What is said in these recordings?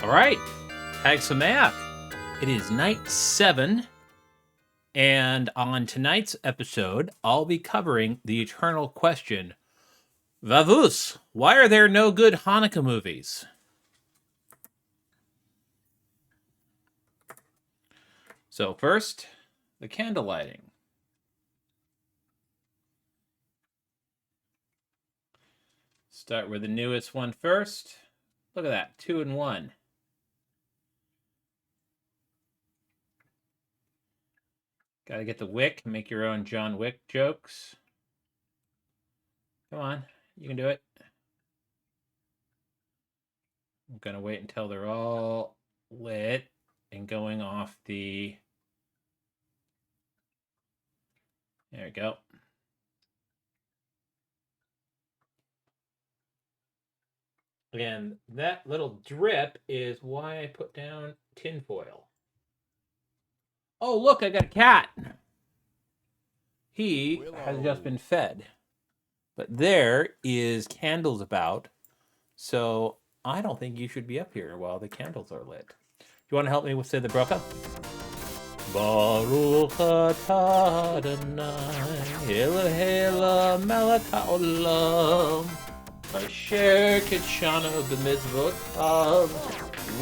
All right, Hag Sameach. It is night 7, and on tonight's episode, I'll be covering the eternal question, Vavus, why are there no good Hanukkah movies? So first, the candle lighting. Start with the newest one first. Look at that, 2 in 1. Gotta get the wick, make your own John Wick jokes. Come on, you can do it. I'm gonna wait until they're all lit and going off the... There we go. And that little drip is why I put down tinfoil. Oh, look, I got a cat. He Willow. has just been fed. But there is candles about, so I don't think you should be up here while the candles are lit. You want to help me with say the bracha? Baruch atah Adonai Eloheinu melech haolam asher kitshanu b'mitzvotav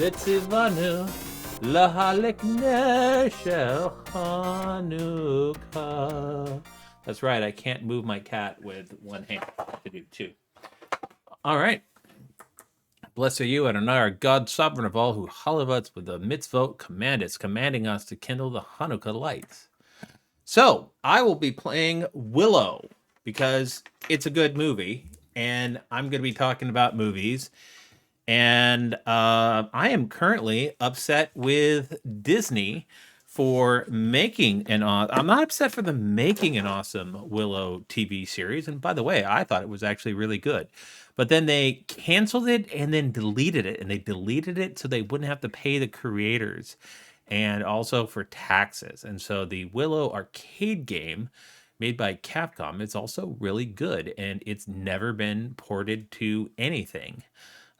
v'tzivanu lahalik neshel Hanukkah. That's right, I can't move my cat with one hand. I have to do two. All right. Blessed are you, Adonai, our God, sovereign of all, who halivats with the mitzvot commanding us to kindle the Hanukkah lights. So, I will be playing Willow because it's a good movie, and I'm going to be talking about movies. And I am currently upset with Disney for making I'm not upset for them making an awesome Willow TV series. And by the way, I thought it was actually really good. But then they canceled it and then deleted it. And they deleted it so they wouldn't have to pay the creators and also for taxes. And so the Willow arcade game made by Capcom, it's also really good. And it's never been ported to anything.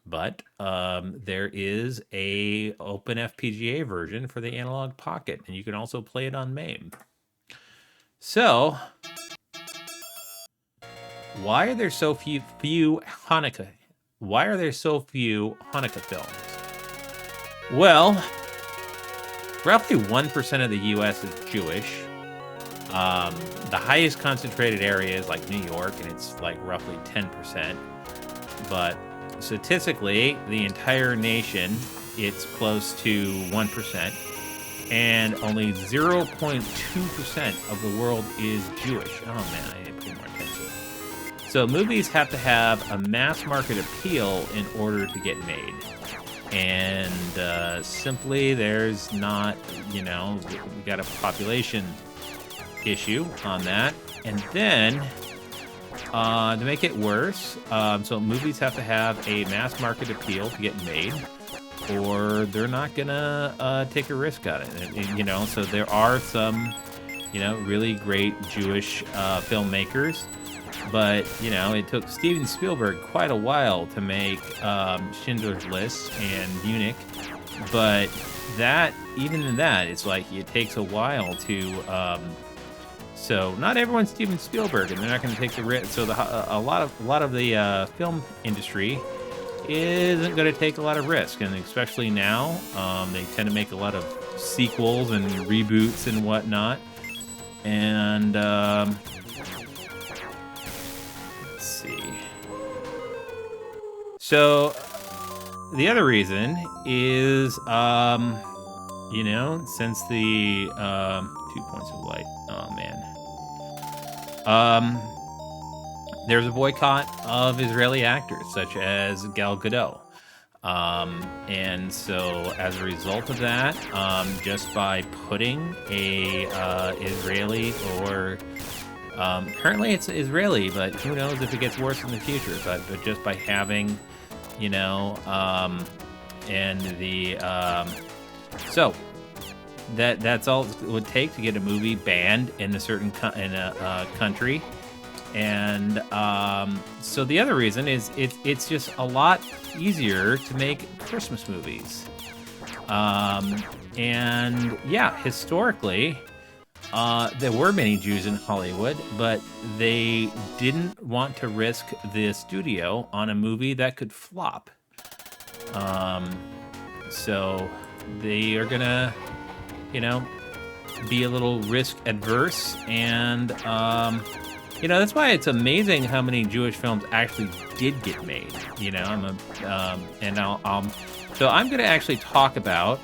But there is a open FPGA version for the Analog Pocket, and you can also play it on MAME. So, why are there so few Hanukkah? Why are there so few Hanukkah films? Well, roughly 1% of the U.S. is Jewish. The highest concentrated area is like New York, and it's like roughly 10%. But statistically, the entire nation, it's close to 1%, and only 0.2% of the world is Jewish. Oh man, I need to pay more attention. So movies have to have a mass market appeal in order to get made. And simply, there's not, we got a population issue on that. And then, to make it worse, so movies have to have a mass market appeal to get made, or they're not gonna take a risk on it. So there are some, really great Jewish filmmakers, but it took Steven Spielberg quite a while to make Schindler's List and Munich, but even in that, it's like it takes a while to. So not everyone's Steven Spielberg, and they're not going to take the risk. So a lot of the film industry isn't going to take a lot of risk, and especially now, they tend to make a lot of sequels and reboots and whatnot. And let's see. So the other reason is, since the 2 points of light. Oh man. There's a boycott of Israeli actors such as Gal Gadot. And so as a result of that, just by putting a Israeli or currently it's Israeli, but who knows if it gets worse in the future, but just by having, and the so that's all it would take to get a movie banned in a certain country. And so the other reason is it's just a lot easier to make Christmas movies. And yeah, historically, there were many Jews in Hollywood, but they didn't want to risk the studio on a movie that could flop. So they are gonna, be a little risk adverse, and that's why it's amazing how many Jewish films actually did get made. So I'm gonna actually talk about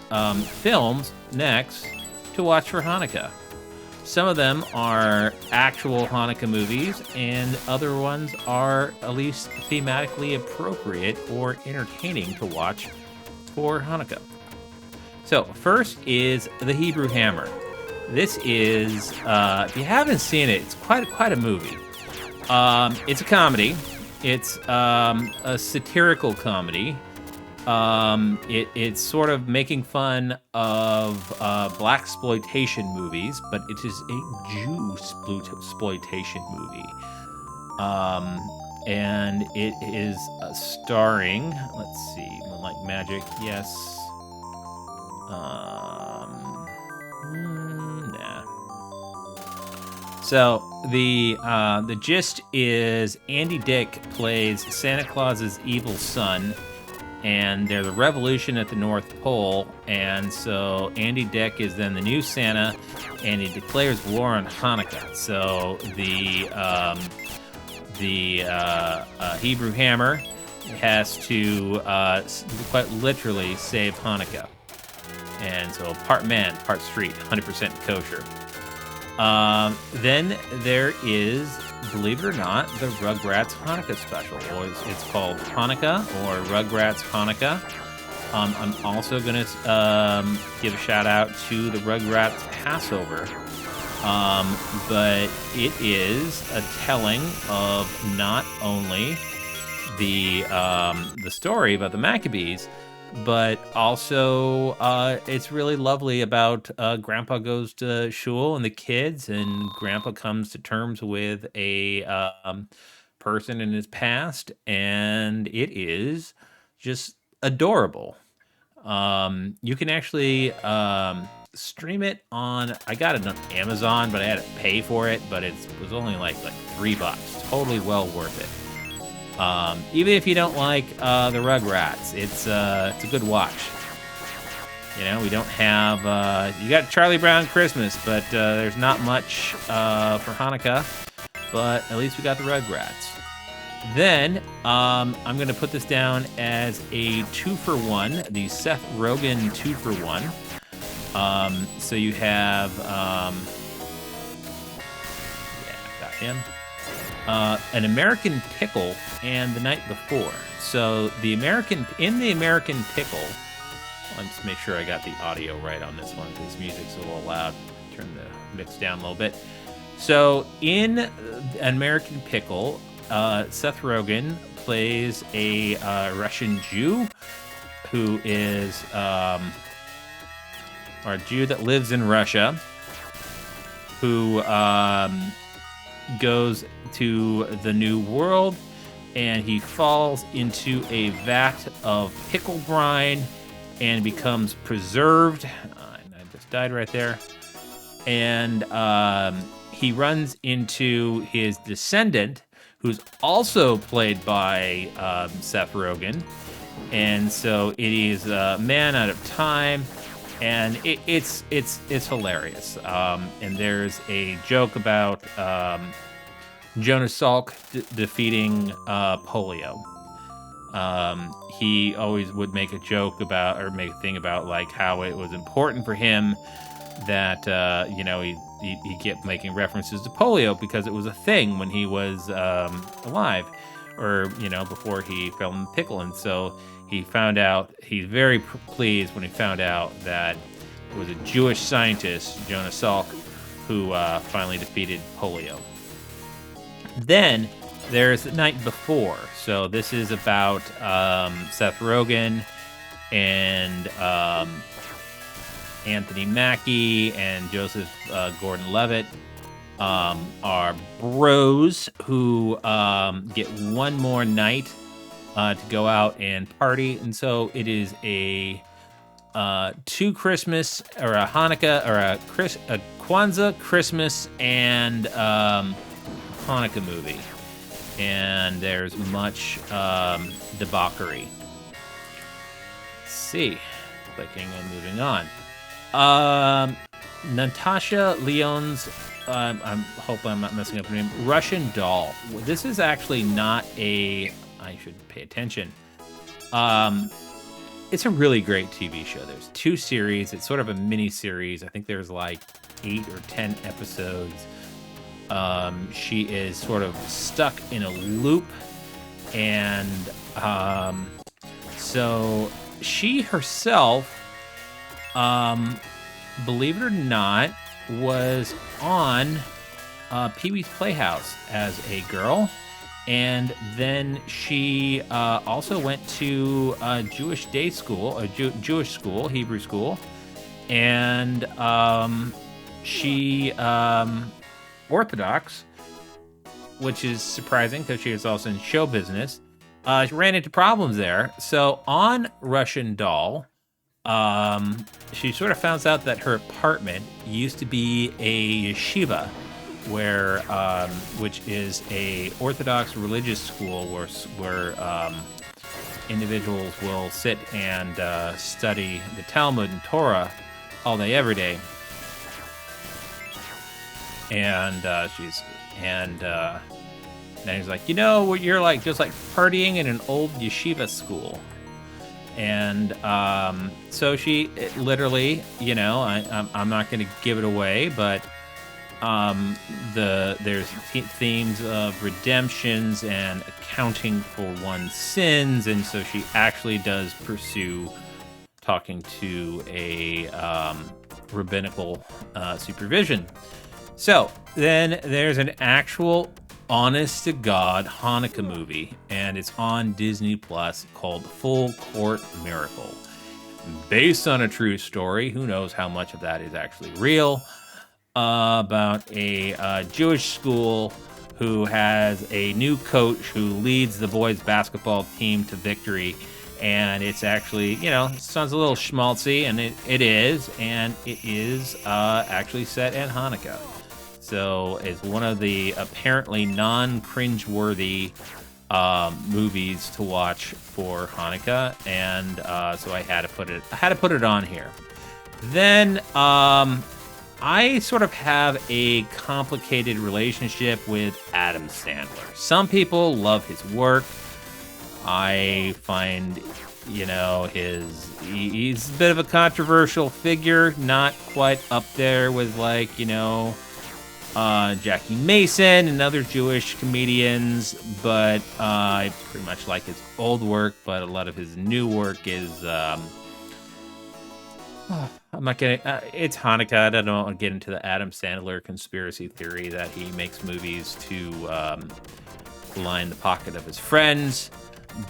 films next to watch for Hanukkah. Some of them are actual Hanukkah movies, and other ones are at least thematically appropriate or entertaining to watch for Hanukkah. So first is The Hebrew Hammer. This is, if you haven't seen it, it's quite a movie. It's a comedy. It's a satirical comedy. It's sort of making fun of blaxploitation movies, but it is a Jew-sploitation movie. And it is starring, let's see, Moonlight Magic, yes. Nah. So the gist is Andy Dick plays Santa Claus's evil son, and there's a revolution at the North Pole, and so Andy Dick is then the new Santa, and he declares war on Hanukkah. So the Hebrew Hammer has to quite literally save Hanukkah. And so part man, part street, 100% kosher. Then there is, believe it or not, the Rugrats Hanukkah special. Or it's called Hanukkah or Rugrats Hanukkah. I'm also going to give a shout out to the Rugrats Passover. But it is a telling of not only the story about the Maccabees, but also it's really lovely about Grandpa goes to shul and the kids, and Grandpa comes to terms with a person in his past, and it is just adorable. You can actually stream it on, I got it on Amazon, but I had to pay for it, but it was only like $3. Totally well worth it. Even if you don't like the Rugrats, it's a good watch. We don't have you got Charlie Brown Christmas, but there's not much for Hanukkah, but at least we got the Rugrats. Then I'm going to put this down as a 2-for-1, the Seth Rogen 2-for-1. So you have got him. An American Pickle and The Night Before. So in the American Pickle, let's just make sure I got the audio right on this one because music's a little loud. Turn the mix down a little bit. So in An American Pickle, Seth Rogen plays a Russian Jew who is or a Jew that lives in Russia who goes to the New World, and he falls into a vat of pickle brine and becomes preserved. And I just died right there. And he runs into his descendant, who's also played by Seth Rogen. And so it is a Man Out of Time, and it's hilarious. And there's a joke about Jonas Salk defeating polio. He always would make a joke about, or make a thing about, like how it was important for him that he kept making references to polio because it was a thing when he was alive, or before he fell in the pickle. And so he's very pleased when he found out that it was a Jewish scientist, Jonas Salk, who finally defeated polio. Then there's The Night Before. So this is about Seth Rogen and Anthony Mackie and Joseph Gordon-Levitt. are bros who get one more night to go out and party. And so it is a two Christmas or a Hanukkah or a Kwanzaa, Christmas, and Hanukkah movie. And there's much debauchery. Let's see. Clicking and moving on. Natasha Lyon's, I hope I'm not messing up her name, Russian Doll. This is actually not I should pay attention. It's a really great TV show. There's 2 series. It's sort of a mini series. I think there's like 8 or 10 episodes. She is sort of stuck in a loop, and so she herself, believe it or not, was on Pee-wee's Playhouse as a girl, and then she also went to a Jewish day school, a Jewish school, Hebrew school, and she Orthodox, which is surprising because she was also in show business. She ran into problems there. So on Russian Doll, she sort of found out that her apartment used to be a yeshiva, where which is a Orthodox religious school where individuals will sit and study the Talmud and Torah all day, every day. And then he's like, you're like just like partying in an old yeshiva school. And so she literally, I'm not going to give it away, but there's themes of redemptions and accounting for one's sins, and so she actually does pursue talking to a rabbinical supervision. So then there's an actual honest-to-God Hanukkah movie, and it's on Disney Plus, called Full Court Miracle. Based on a true story, who knows how much of that is actually real, about a Jewish school who has a new coach who leads the boys basketball team to victory. And it's actually, sounds a little schmaltzy, and it is actually set at Hanukkah. So it's one of the apparently non-cringeworthy movies to watch for Hanukkah, and so I had to put it on here. Then I sort of have a complicated relationship with Adam Sandler. Some people love his work. I find, he's a bit of a controversial figure, not quite up there with Jackie Mason and other Jewish comedians, but I pretty much like his old work, but a lot of his new work is, I'm not getting, it's Hanukkah. I don't want to get into the Adam Sandler conspiracy theory that he makes movies to line the pocket of his friends.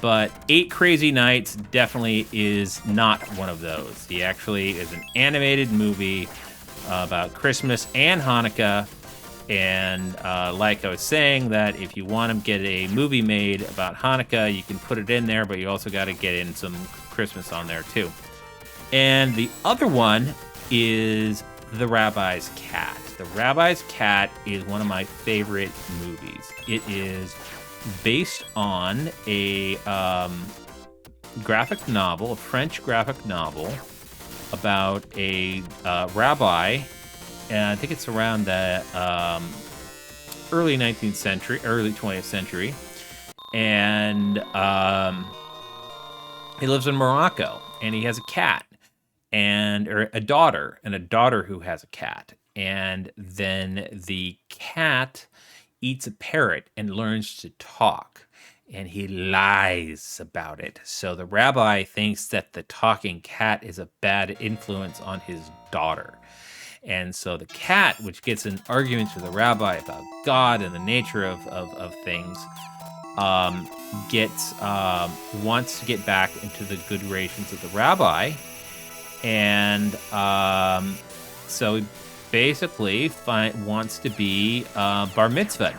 But 8 Crazy Nights definitely is not one of those. He actually is an animated movie about Christmas and Hanukkah. And like I was saying, that if you want to get a movie made about Hanukkah, you can put it in there, but you also got to get in some Christmas on there too. And the other one is The Rabbi's Cat. The Rabbi's Cat is one of my favorite movies. It is based on a graphic novel, a French graphic novel about a rabbi, and I think it's around the early 19th century, early 20th century, and he lives in Morocco, and he has a cat, or a daughter who has a cat, and then the cat eats a parrot and learns to talk, and he lies about it. So the rabbi thinks that the talking cat is a bad influence on his daughter. And so the cat, which gets in arguments with the rabbi about God and the nature of things, wants to get back into the good graces of the rabbi. And so he basically wants to be bar mitzvahed.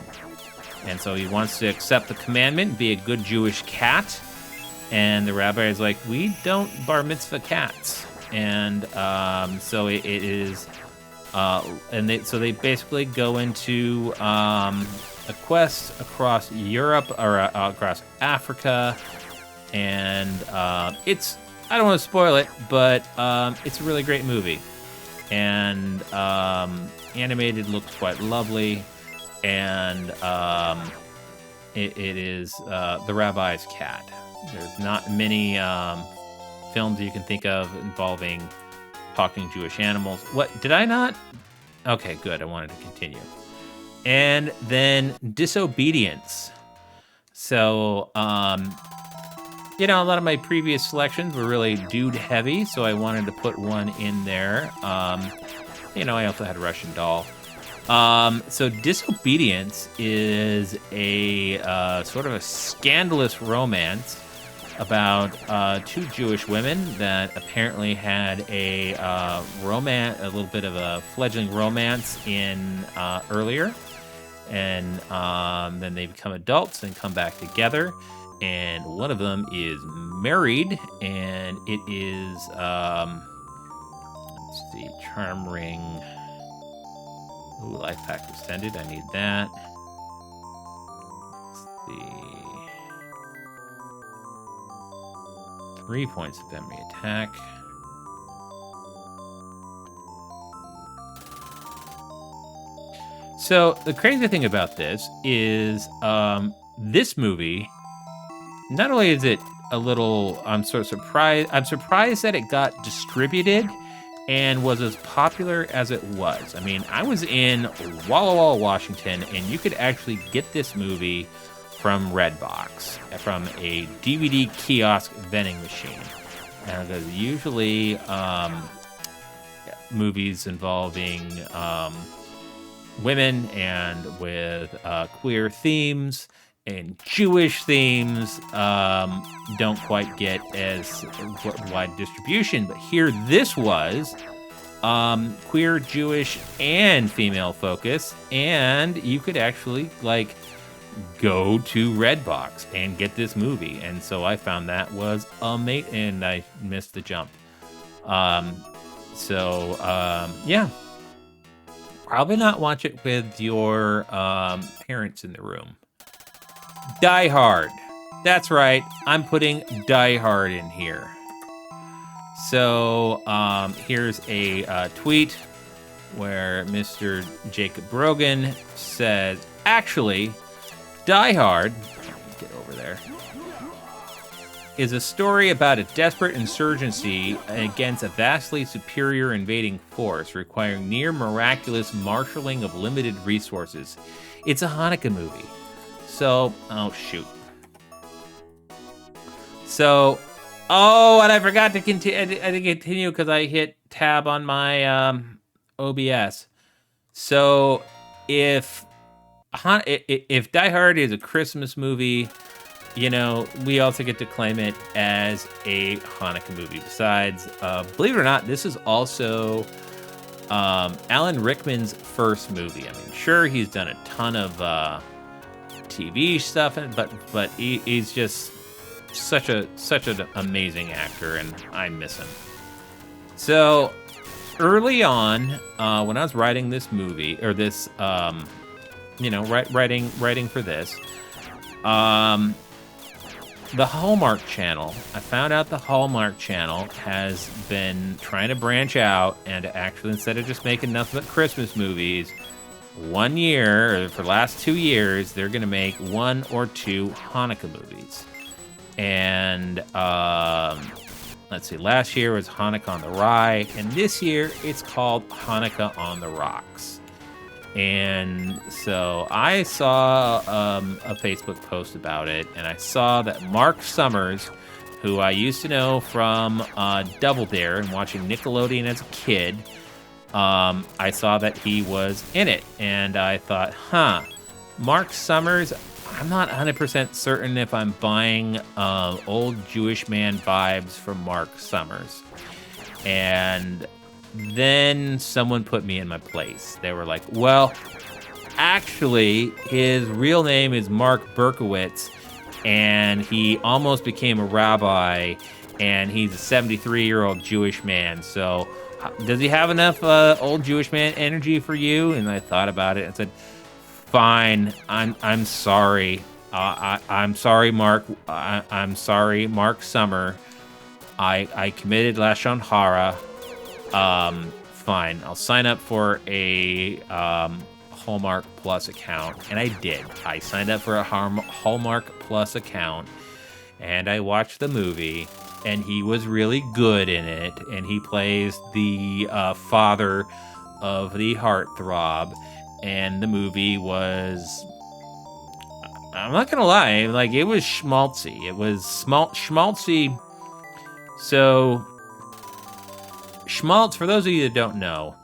And so he wants to accept the commandment, be a good Jewish cat. And the rabbi is like, we don't bar mitzvah cats. And so it is, so they basically go into a quest across Europe or across Africa. And it's, I don't want to spoil it, but it's a really great movie. And animated, looks quite lovely. And it is the rabbi's cat. There's not many films you can think of involving talking Jewish animals. What, did I not? Okay, good. I wanted to continue. And then Disobedience. So, a lot of my previous selections were really dude heavy, so I wanted to put one in there. I also had Russian Doll. So Disobedience is a sort of a scandalous romance about two Jewish women that apparently had a little bit of a fledgling romance in earlier, and then they become adults and come back together. And one of them is married, and it is let's see, Charm Ring. Ooh, Life Pack Extended. I need that. Let's see. 3 points of memory attack. So the crazy thing about this is this movie, not only is it a little, I'm surprised that it got distributed and was as popular as it was. I mean, I was in Walla Walla, Washington, and you could actually get this movie from Redbox, from a DVD kiosk vending machine. And there's usually movies involving women and with queer themes and Jewish themes don't quite get as wide distribution. But here, this was queer, Jewish, and female focus, and you could actually go to Redbox and get this movie. And so I found that was amazing, and I missed the jump. Yeah. Probably not watch it with your parents in the room. Diehard. That's right. I'm putting Diehard in here. So here's a tweet where Mr. Jacob Brogan says, actually, Diehard, get over there, is a story about a desperate insurgency against a vastly superior invading force requiring near miraculous marshaling of limited resources. It's a Hanukkah movie. So, oh shoot. So, and I forgot to continue. I didn't continue because I hit tab on my OBS. So, if Die Hard is a Christmas movie, we also get to claim it as a Hanukkah movie. Besides, believe it or not, this is also Alan Rickman's first movie. I mean, sure, he's done a ton of TV stuff, but he's just such an amazing actor, and I miss him. So early on, when I was writing this movie, or this, writing for this, the Hallmark Channel, I found out the Hallmark Channel has been trying to branch out and actually, instead of just making nothing but Christmas movies, 1 year, or for the last 2 years, they're going to make 1 or 2 Hanukkah movies. And let's see, last year was Hanukkah on the Rye, and this year it's called Hanukkah on the Rocks. And so I saw a Facebook post about it, and I saw that Mark Summers, who I used to know from Double Dare and watching Nickelodeon as a kid, I saw that he was in it, and I thought, Mark Summers, I'm not 100% certain if I'm buying old Jewish man vibes from Mark Summers. And then someone put me in my place. They were like, well, actually, his real name is Mark Berkowitz, and he almost became a rabbi, and he's a 73-year-old Jewish man. So does he have enough old Jewish man energy for you? And I thought about it and said, fine, I'm sorry. I'm sorry, Mark. I'm sorry, Mark Summer. I committed Lashon Hara. Fine. I'll sign up for a Hallmark Plus account, and I did. I signed up for a Hallmark Plus account, and I watched the movie, and he was really good in it, and he plays the father of the heartthrob, and the movie was... I'm not gonna lie, like, it was schmaltzy. It was schmaltzy. So, schmaltz, for those of you that don't know,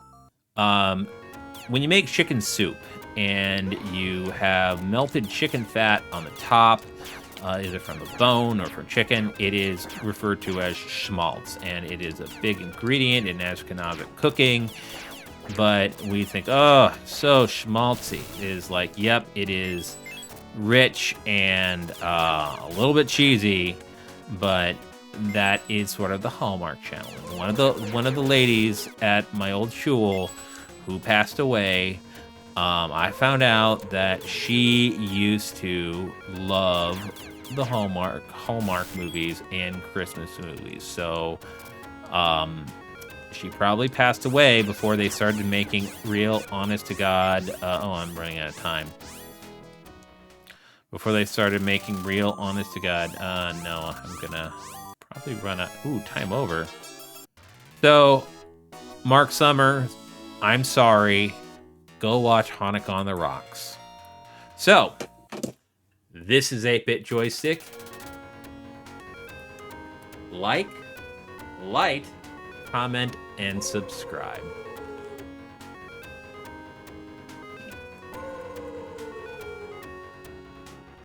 when you make chicken soup and you have melted chicken fat on the top, either from the bone or from chicken, it is referred to as schmaltz, and it is a big ingredient in Ashkenazic cooking. But we think, oh, so schmaltzy. It is like, yep, it is rich and a little bit cheesy, but that is sort of the Hallmark Channel. One of the ladies at my old shul who passed away, I found out that she used to love the Hallmark movies and Christmas movies. So she probably passed away before they started making real honest to God. I'm running out of time. Before they started making real honest to God. No, I'm gonna probably run out. Ooh, time over. So, Mark Summer, I'm sorry. Go watch Hanukkah on the Rocks. So, this is 8-Bit Joystick. Like, comment, and subscribe.